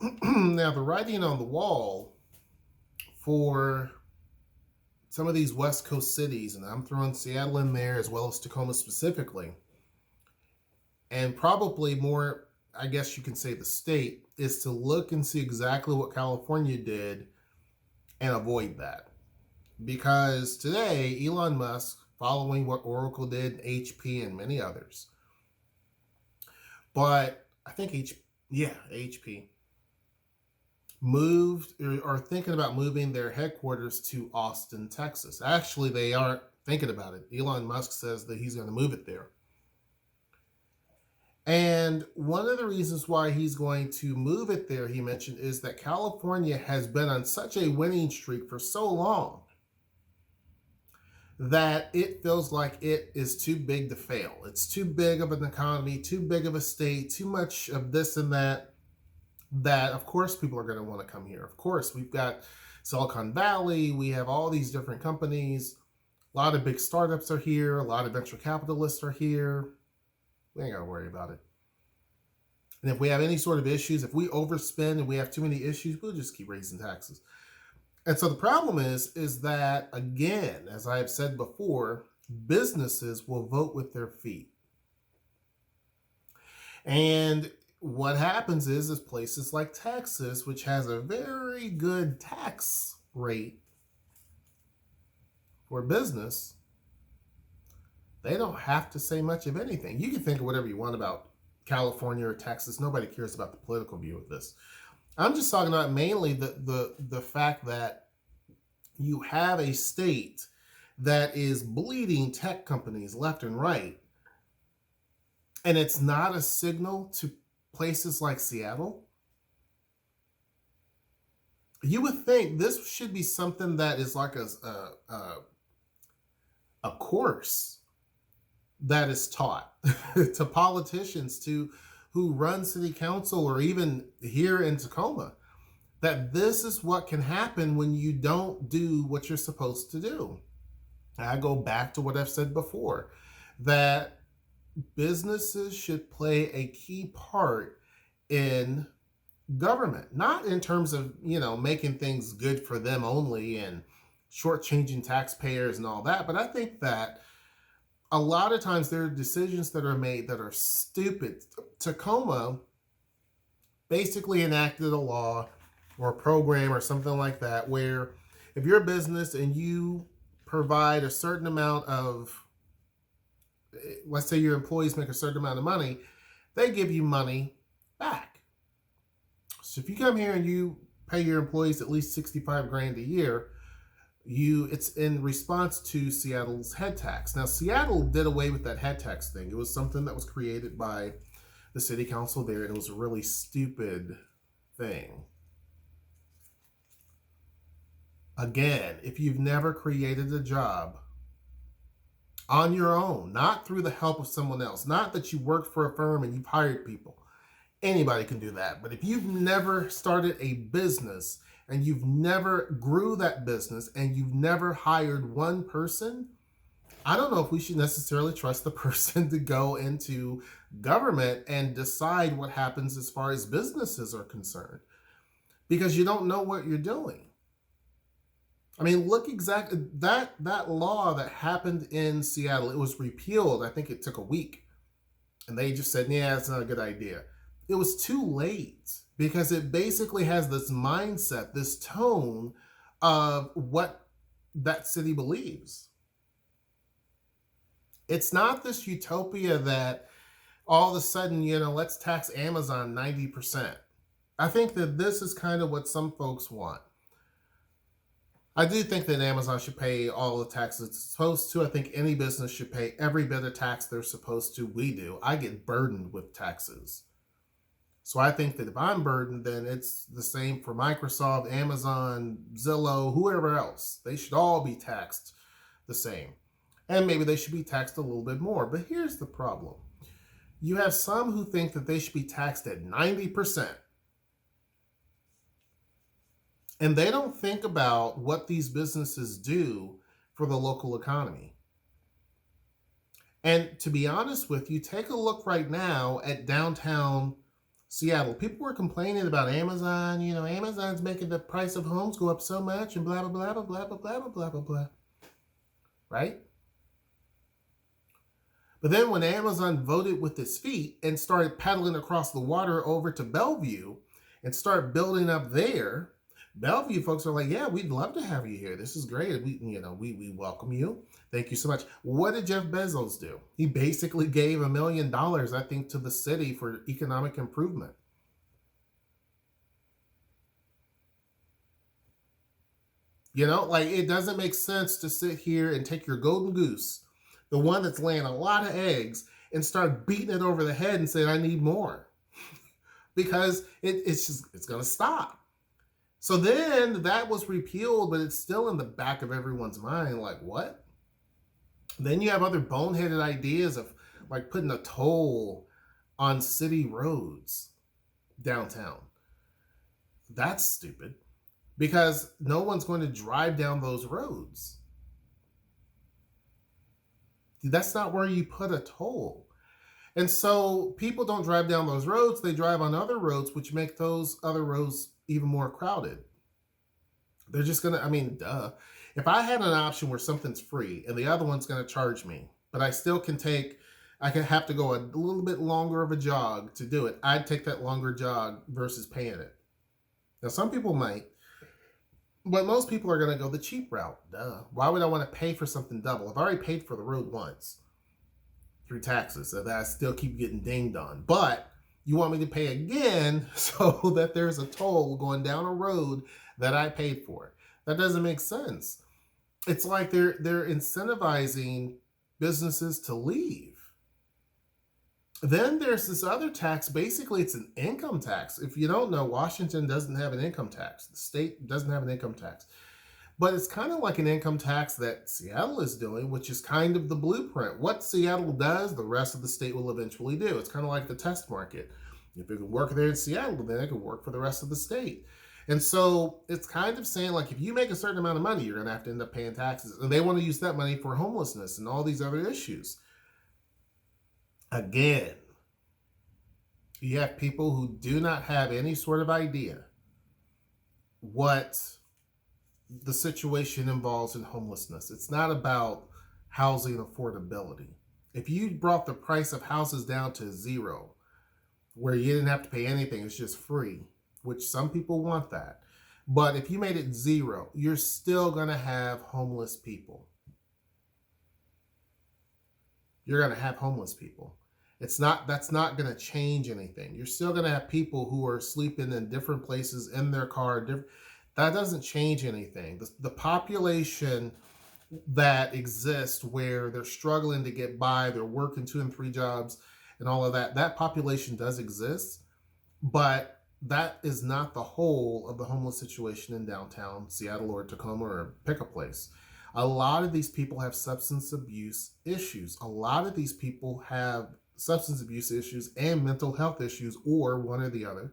Now, the writing on the wall for some of these West Coast cities, and I'm throwing Seattle in there as well as Tacoma specifically, and probably more, I guess you can say the state, is to look and see exactly what California did and avoid that. Because today, Elon Musk, following what Oracle did, HP, and many others, but I think HP moved or are thinking about moving their headquarters to Austin, Texas. Actually, they aren't thinking about it. Elon Musk says that he's going to move it there. And one of the reasons why he's going to move it there, he mentioned, is that California has been on such a winning streak for so long that it feels like it is too big to fail. It's too big of an economy, too big of a state, too much of this and that, that of course people are going to want to come here. Of course, we've got Silicon Valley, we have all these different companies, a lot of big startups are here, a lot of venture capitalists are here. We ain't got to worry about it. And if we have any sort of issues, if we overspend and we have too many issues, we'll just keep raising taxes. And so the problem is that, again, as I have said before, businesses will vote with their feet. And what happens is places like Texas, which has a very good tax rate for business, they don't have to say much of anything. You can think of whatever you want about California or Texas. Nobody cares about the political view of this. I'm just talking about mainly the fact that you have a state that is bleeding tech companies left and right. And it's not a signal to places like Seattle. You would think this should be something that is like a course that is taught to politicians, to who run city council, or even here in Tacoma, that this is what can happen when you don't do what you're supposed to do. I go back to what I've said before, that businesses should play a key part in government, not in terms of, making things good for them only and shortchanging taxpayers and all that, but I think that a lot of times there are decisions that are made that are stupid. Tacoma basically enacted a law or a program or something like that where if you're a business and you provide a certain amount of, let's say your employees make a certain amount of money, they give you money back. So if you come here and you pay your employees at least 65 grand a year, it's in response to Seattle's head tax. Now, Seattle did away with that head tax thing. It was something that was created by the city council there, and it was a really stupid thing. Again, if you've never created a job on your own, not through the help of someone else, not that you worked for a firm and you've hired people, anybody can do that. But if you've never started a business and you've never grew that business and you've never hired one person, I don't know if we should necessarily trust the person to go into government and decide what happens as far as businesses are concerned, because you don't know what you're doing. I mean, look exactly that law that happened in Seattle. It was repealed. I think it took a week, and they just said, "Yeah, it's not a good idea." It was too late, because it basically has this mindset, this tone of what that city believes. It's not this utopia that all of a sudden, let's tax Amazon 90%. I think that this is kind of what some folks want. I do think that Amazon should pay all the taxes it's supposed to. I think any business should pay every bit of tax they're supposed to. We do. I get burdened with taxes. So I think that if I'm burdened, then it's the same for Microsoft, Amazon, Zillow, whoever else. They should all be taxed the same. And maybe they should be taxed a little bit more. But here's the problem. You have some who think that they should be taxed at 90%. And they don't think about what these businesses do for the local economy. And to be honest with you, take a look right now at downtown Seattle, people were complaining about Amazon. You know, Amazon's making the price of homes go up so much and blah, blah, blah, blah, blah, blah, blah, blah, blah, blah. Right? But then when Amazon voted with its feet and started paddling across the water over to Bellevue and start building up there, Bellevue folks are like, yeah, we'd love to have you here. This is great. We welcome you. Thank you so much. What did Jeff Bezos do? He basically gave $1 million, I think, to the city for economic improvement. You know, like, it doesn't make sense to sit here and take your golden goose, the one that's laying a lot of eggs, and start beating it over the head and saying, I need more. Because it's going to stop. So then that was repealed, but it's still in the back of everyone's mind. Like, what? Then you have other boneheaded ideas of like putting a toll on city roads downtown. That's stupid because no one's going to drive down those roads. That's not where you put a toll. And so people don't drive down those roads. They drive on other roads, which make those other roads even more crowded. They're just going to, I mean, duh. If I had an option where something's free and the other one's going to charge me, but I still can I can have to go a little bit longer of a jog to do it, I'd take that longer jog versus paying it. Now, some people might, but most people are going to go the cheap route. Duh. Why would I want to pay for something double? I've already paid for the road once through taxes, so that I still keep getting dinged on. But you want me to pay again so that there's a toll going down a road that I paid for. That doesn't make sense. It's like they're incentivizing businesses to leave. Then there's this other tax. Basically, it's an income tax. If you don't know, Washington doesn't have an income tax. The state doesn't have an income tax. But it's kind of like an income tax that Seattle is doing, which is kind of the blueprint. What Seattle does, the rest of the state will eventually do. It's kind of like the test market. If it can work there in Seattle, then it can work for the rest of the state. And so it's kind of saying, like, if you make a certain amount of money, you're going to have to end up paying taxes. And they want to use that money for homelessness and all these other issues. Again, you have people who do not have any sort of idea what the situation involves in homelessness. It's not about housing affordability. If you brought the price of houses down to zero, where you didn't have to pay anything, it's just free, which some people want that. But if you made it zero, you're still going to have homeless people. You're going to have homeless people. That's not going to change anything. You're still going to have people who are sleeping in different places in their car. That doesn't change anything. The population that exists where they're struggling to get by, they're working 2 and 3 jobs and all of that, that population does exist, but that is not the whole of the homeless situation in downtown Seattle or Tacoma or pick a place. A lot of these people have substance abuse issues. A lot of these people have substance abuse issues and mental health issues, or one or the other.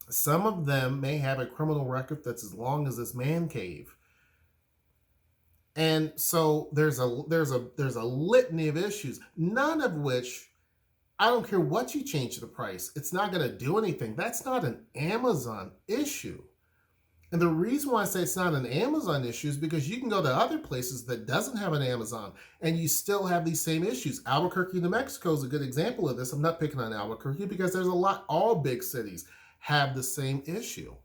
Some of them may have a criminal record that's as long as this man cave. And so there's a litany of issues, none of which, I don't care what you change the price, it's not going to do anything. That's not an Amazon issue. And the reason why I say it's not an Amazon issue is because you can go to other places that doesn't have an Amazon and you still have these same issues. Albuquerque, New Mexico is a good example of this. I'm not picking on Albuquerque because there's all big cities have the same issue.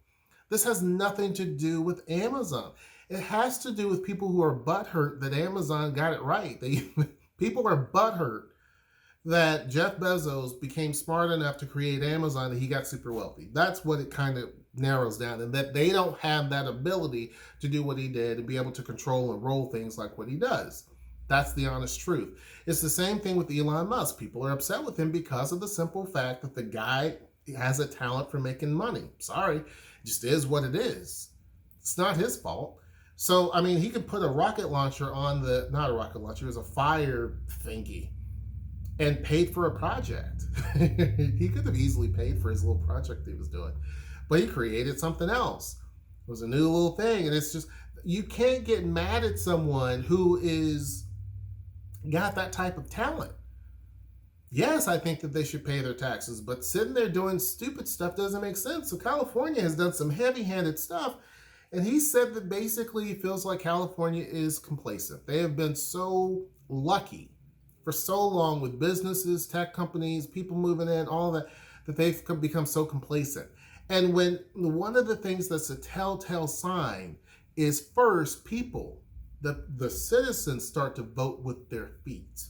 This has nothing to do with Amazon. It has to do with people who are butthurt that Amazon got it right. People are butthurt that Jeff Bezos became smart enough to create Amazon and he got super wealthy. That's what it kind of narrows down, and that they don't have that ability to do what he did and be able to control and roll things like what he does. That's the honest truth. It's the same thing with Elon Musk. People are upset with him because of the simple fact that the guy has a talent for making money. Sorry, it just is what it is. It's not his fault. So, I mean, he could put a rocket launcher on not a rocket launcher, it was a fire thingy, and paid for a project. He could have easily paid for his little project he was doing, but he created something else. It was a new little thing, and it's just, you can't get mad at someone who got that type of talent. Yes, I think that they should pay their taxes, but sitting there doing stupid stuff doesn't make sense. So California has done some heavy-handed stuff, and he said that basically he feels like California is complacent. They have been so lucky for so long with businesses, tech companies, people moving in, all that, that they've become so complacent. And when one of the things that's a telltale sign is first people, the citizens start to vote with their feet.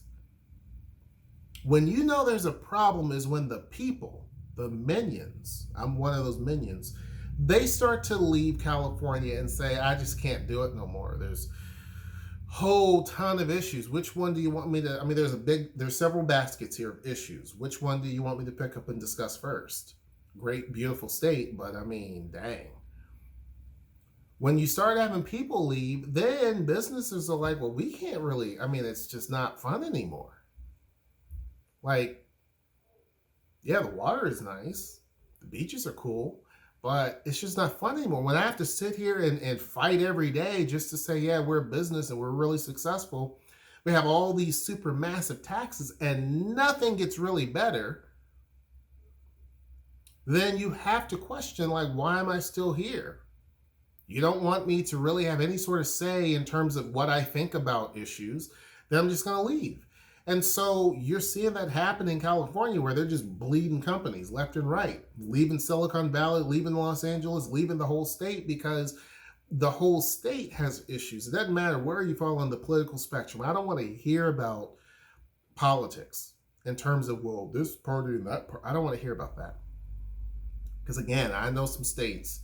When you know there's a problem is when the people, the minions, I'm one of those minions, they start to leave California and say, I just can't do it no more. There's a whole ton of issues. Which one do you want me to, I mean, there's several baskets here of issues. Which one do you want me to pick up and discuss first? Great, beautiful state, but I mean, dang. When you start having people leave, then businesses are like, well, we can't really, I mean, it's just not fun anymore. Like, yeah, the water is nice. The beaches are cool, but it's just not fun anymore. When I have to sit here and fight every day just to say, yeah, we're a business and we're really successful. We have all these super massive taxes and nothing gets really better. Then you have to question, like, why am I still here? You don't want me to really have any sort of say in terms of what I think about issues, then I'm just going to leave. And so you're seeing that happen in California where they're just bleeding companies left and right, leaving Silicon Valley, leaving Los Angeles, leaving the whole state because the whole state has issues. It doesn't matter where you fall on the political spectrum. I don't want to hear about politics in terms of, well, this party and that party. I don't want to hear about that. Because again, I know some states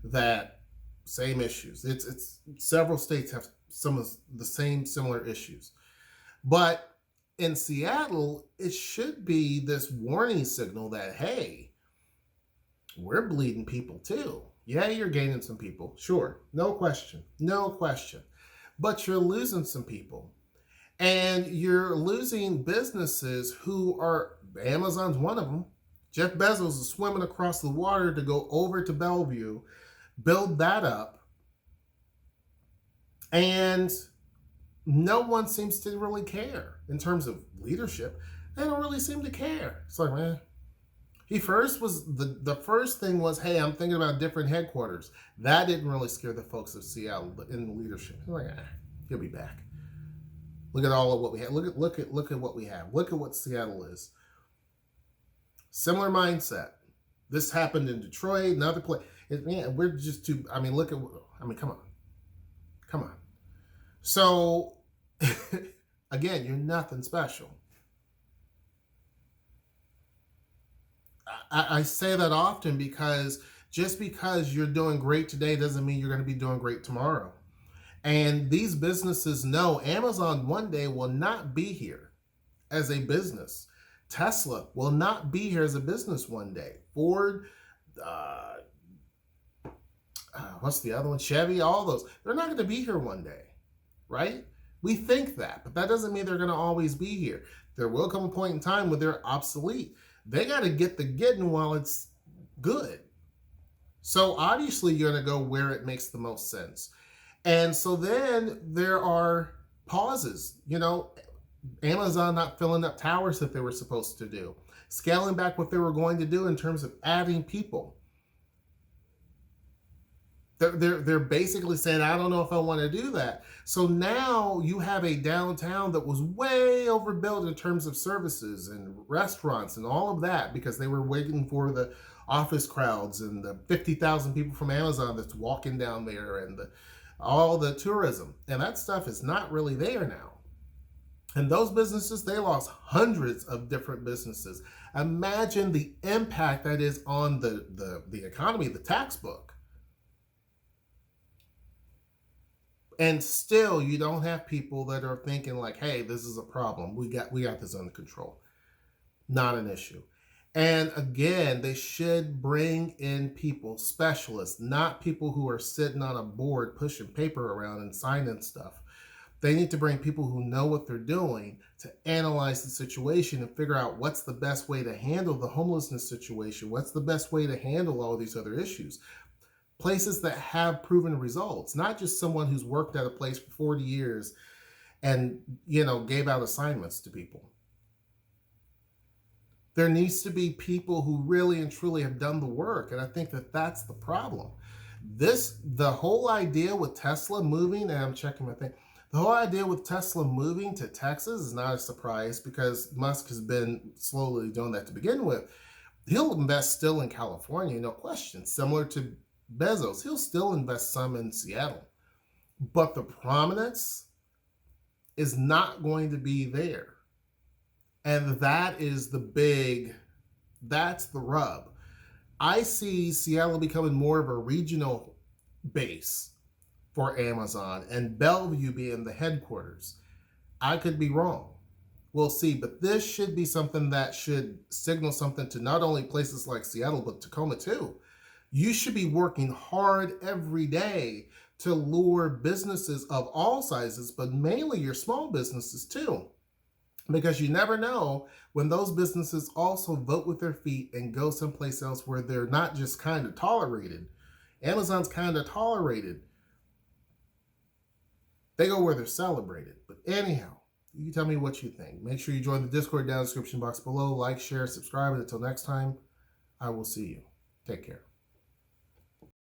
that same issues. It's several states have some of the same similar issues. But in Seattle, it should be this warning signal that, hey, we're bleeding people too. Yeah, you're gaining some people. Sure. No question. No question. But you're losing some people. And you're losing businesses who are, Amazon's one of them. Jeff Bezos is swimming across the water to go over to Bellevue, build that up. And no one seems to really care in terms of leadership. They don't really seem to care. It's like, man, he first was, the first thing was, hey, I'm thinking about different headquarters. That didn't really scare the folks of Seattle in the leadership. They're like, he'll be back. Look at all of what we have. Look at what we have. Look at what Seattle is. Similar mindset. This happened in Detroit, another place. Man, we're just too, I mean, come on. So, again, you're nothing special. I say that often because just because you're doing great today doesn't mean you're going to be doing great tomorrow. And these businesses know Amazon one day will not be here as a business. Tesla will not be here as a business one day. Ford, what's the other one? Chevy, all those. They're not going to be here one day. Right? We think that, but that doesn't mean they're going to always be here. There will come a point in time when they're obsolete. They got to get the getting while it's good. So obviously you're going to go where it makes the most sense. And so then there are pauses, Amazon not filling up towers that they were supposed to do, scaling back what they were going to do in terms of adding people. They're basically saying, I don't know if I want to do that. So now you have a downtown that was way overbuilt in terms of services and restaurants and all of that because they were waiting for the office crowds and the 50,000 people from Amazon that's walking down there and all the tourism. And that stuff is not really there now. And those businesses, they lost hundreds of different businesses. Imagine the impact that is on the economy, the tax book. And still, you don't have people that are thinking like, hey, this is a problem. We got this under control. Not an issue. And again, they should bring in people, specialists, not people who are sitting on a board pushing paper around and signing stuff. They need to bring people who know what they're doing to analyze the situation and figure out what's the best way to handle the homelessness situation. What's the best way to handle all these other issues? Places that have proven results, not just someone who's worked at a place for 40 years and, gave out assignments to people. There needs to be people who really and truly have done the work. And I think that that's the problem. The whole idea with Tesla moving, and I'm checking my thing, the whole idea with Tesla moving to Texas is not a surprise because Musk has been slowly doing that to begin with. He'll invest still in California, no question. Similar to Bezos, he'll still invest some in Seattle. But the prominence is not going to be there. And that is that's the rub. I see Seattle becoming more of a regional base for Amazon and Bellevue being the headquarters. I could be wrong. We'll see. But this should be something that should signal something to not only places like Seattle, but Tacoma too. You should be working hard every day to lure businesses of all sizes, but mainly your small businesses too. Because you never know when those businesses also vote with their feet and go someplace else where they're not just kind of tolerated. Amazon's kind of tolerated. They go where they're celebrated. But anyhow, you tell me what you think. Make sure you join the Discord down in the description box below. Like, share, subscribe. And until next time, I will see you. Take care.